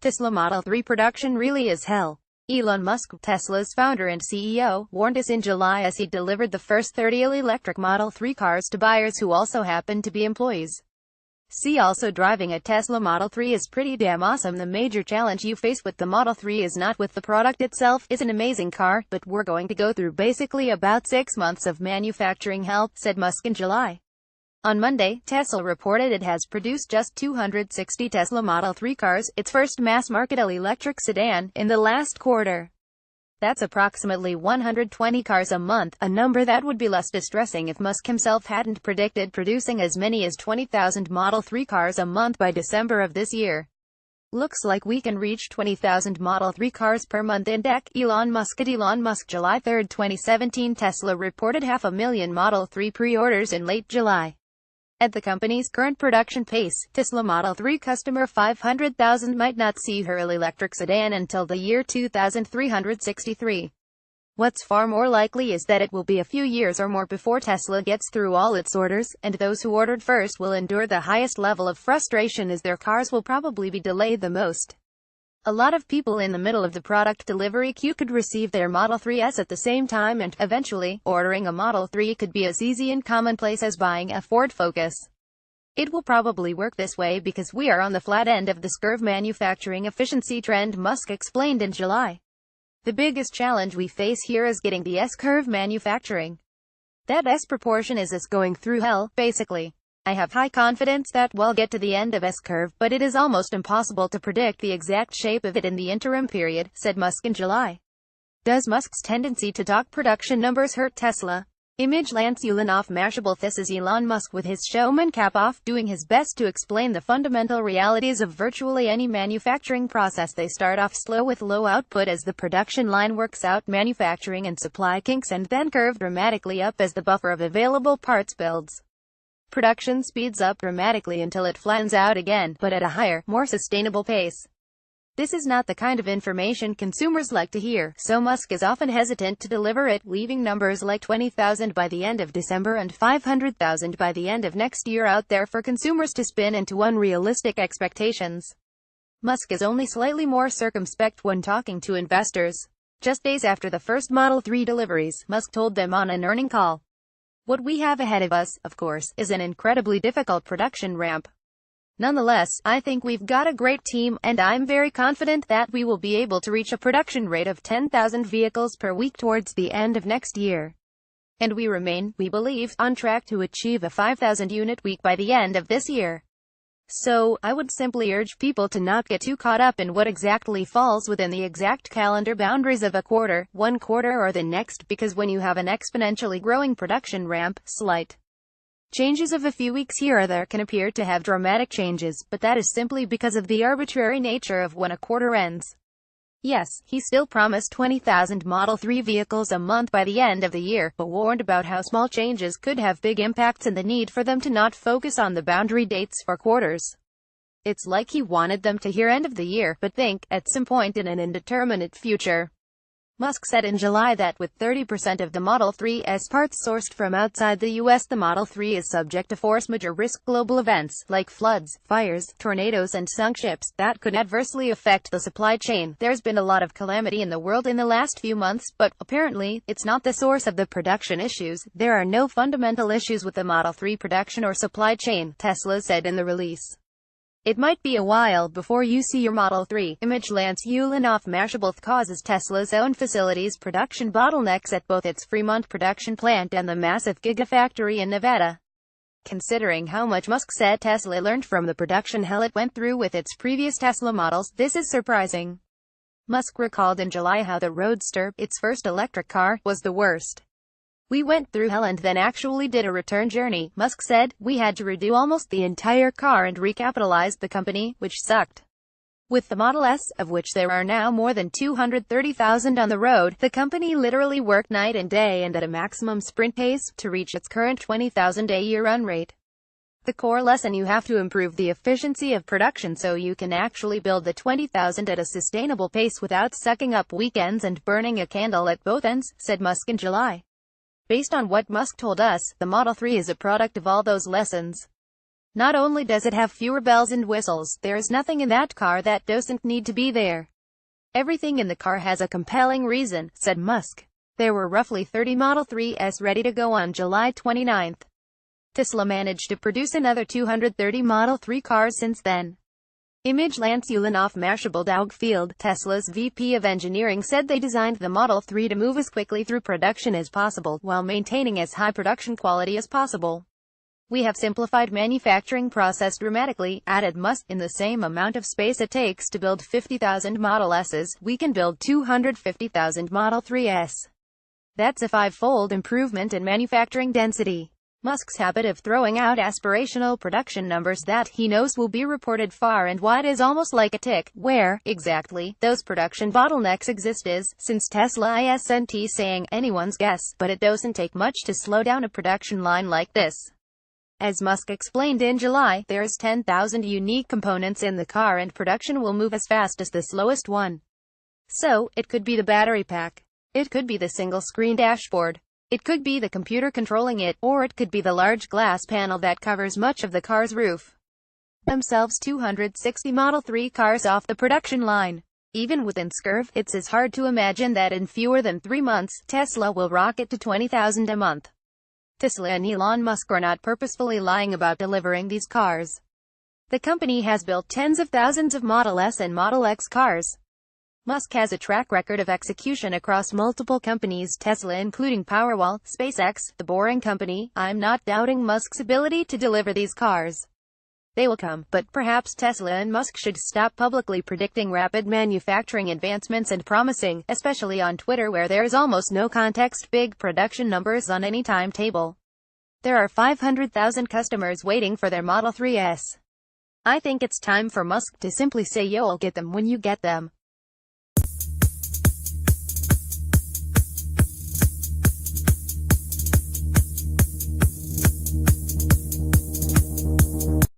Tesla Model 3 production really is hell. Elon Musk, Tesla's founder and CEO, warned us in July as he delivered the first 30 all-electric Model 3 cars to buyers who also happen to be employees. See also, driving a Tesla Model 3 is pretty damn awesome. The major challenge you face with the Model 3 is not with the product itself. It's an amazing car, but we're going to go through basically about 6 months of manufacturing hell, said Musk in July. On Monday, Tesla reported it has produced just 260 Tesla Model 3 cars, its first mass-market all-electric sedan, in the last quarter. That's approximately 120 cars a month, a number that would be less distressing if Musk himself hadn't predicted producing as many as 20,000 Model 3 cars a month by December of this year. Looks like we can reach 20,000 Model 3 cars per month in deck. Elon Musk. At Elon Musk, July 3, 2017, Tesla reported 500,000 Model 3 pre-orders in late July. At the company's current production pace, Tesla Model 3 customer 500,000 might not see her all-electric sedan until the year 2363. What's far more likely is that it will be a few years or more before Tesla gets through all its orders, and those who ordered first will endure the highest level of frustration as their cars will probably be delayed the most. A lot of people in the middle of the product delivery queue could receive their Model 3s at the same time, and, eventually, ordering a Model 3 could be as easy and commonplace as buying a Ford Focus. It will probably work this way because we are on the flat end of this curve manufacturing efficiency trend, Musk explained in July. The biggest challenge we face here is getting the S-curve manufacturing. That S proportion is us going through hell, basically. I have high confidence that we'll get to the end of S-curve, but it is almost impossible to predict the exact shape of it in the interim period, said Musk in July. Does Musk's tendency to talk production numbers hurt Tesla? Image Lance Ulanoff. Mashable. This is Elon Musk with his showman cap off, doing his best to explain the fundamental realities of virtually any manufacturing process. They start off slow with low output as the production line works out manufacturing and supply kinks, and then curve dramatically up as the buffer of available parts builds. Production speeds up dramatically until it flattens out again, but at a higher, more sustainable pace. This is not the kind of information consumers like to hear, so Musk is often hesitant to deliver it, leaving numbers like 20,000 by the end of December and 500,000 by the end of next year out there for consumers to spin into unrealistic expectations. Musk is only slightly more circumspect when talking to investors. Just days after the first Model 3 deliveries, Musk told them on an earnings call, "What we have ahead of us, of course, is an incredibly difficult production ramp. Nonetheless, I think we've got a great team, and I'm very confident that we will be able to reach a production rate of 10,000 vehicles per week towards the end of next year. And we remain, we believe, on track to achieve a 5,000 unit week by the end of this year. So, I would simply urge people to not get too caught up in what exactly falls within the exact calendar boundaries of a quarter, one quarter or the next, because when you have an exponentially growing production ramp, slight changes of a few weeks here or there can appear to have dramatic changes, but that is simply because of the arbitrary nature of when a quarter ends." Yes, he still promised 20,000 Model 3 vehicles a month by the end of the year, but warned about how small changes could have big impacts and the need for them to not focus on the boundary dates for quarters. It's like he wanted them to hear end of the year, but think, at some point in an indeterminate future. Musk said in July that with 30% of the Model 3's parts sourced from outside the U.S., the Model 3 is subject to force majeure risk global events, like floods, fires, tornadoes and sunk ships, that could adversely affect the supply chain. There's been a lot of calamity in the world in the last few months, but, apparently, it's not the source of the production issues. There are no fundamental issues with the Model 3 production or supply chain, Tesla said in the release. It might be a while before you see your Model 3. Image Lance Ulanoff. Mashable causes Tesla's own facilities production bottlenecks at both its Fremont production plant and the massive Gigafactory in Nevada. Considering how much Musk said Tesla learned from the production hell it went through with its previous Tesla models, this is surprising. Musk recalled in July how the Roadster, its first electric car, was the worst. "We went through hell and then actually did a return journey," Musk said. "We had to redo almost the entire car and recapitalize the company, which sucked." With the Model S, of which there are now more than 230,000 on the road, the company literally worked night and day and at a maximum sprint pace to reach its current 20,000 a year run rate. The core lesson: you have to improve the efficiency of production so you can actually build the 20,000 at a sustainable pace without sucking up weekends and burning a candle at both ends, said Musk in July. Based on what Musk told us, the Model 3 is a product of all those lessons. Not only does it have fewer bells and whistles, there is nothing in that car that doesn't need to be there. Everything in the car has a compelling reason, said Musk. There were roughly 30 Model 3s ready to go on July 29. Tesla managed to produce another 230 Model 3 cars since then. Image Lance Ulanoff Mashable Field, Tesla's VP of Engineering, said they designed the Model 3 to move as quickly through production as possible, while maintaining as high production quality as possible. We have simplified manufacturing process dramatically, added Musk. In the same amount of space it takes to build 50,000 Model S's, we can build 250,000 Model 3s. That's a five-fold improvement in manufacturing density. Musk's habit of throwing out aspirational production numbers that he knows will be reported far and wide is almost like a tick. Where, exactly, those production bottlenecks exist is, since Tesla isn't saying, anyone's guess, but it doesn't take much to slow down a production line like this. As Musk explained in July, there's 10,000 unique components in the car and production will move as fast as the slowest one. So, it could be the battery pack. It could be the single-screen dashboard. It could be the computer controlling it, or it could be the large glass panel that covers much of the car's roof. Themselves 260 Model 3 cars off the production line. Even within Scurv, it's as hard to imagine that in fewer than 3 months, Tesla will rocket to 20,000 a month. Tesla and Elon Musk are not purposefully lying about delivering these cars. The company has built tens of thousands of Model S and Model X cars. Musk has a track record of execution across multiple companies, Tesla including Powerwall, SpaceX, The Boring Company. I'm not doubting Musk's ability to deliver these cars. They will come, but perhaps Tesla and Musk should stop publicly predicting rapid manufacturing advancements and promising, especially on Twitter where there is almost no context, big production numbers on any timetable. There are 500,000 customers waiting for their Model 3s. I think it's time for Musk to simply say you'll get them when you get them.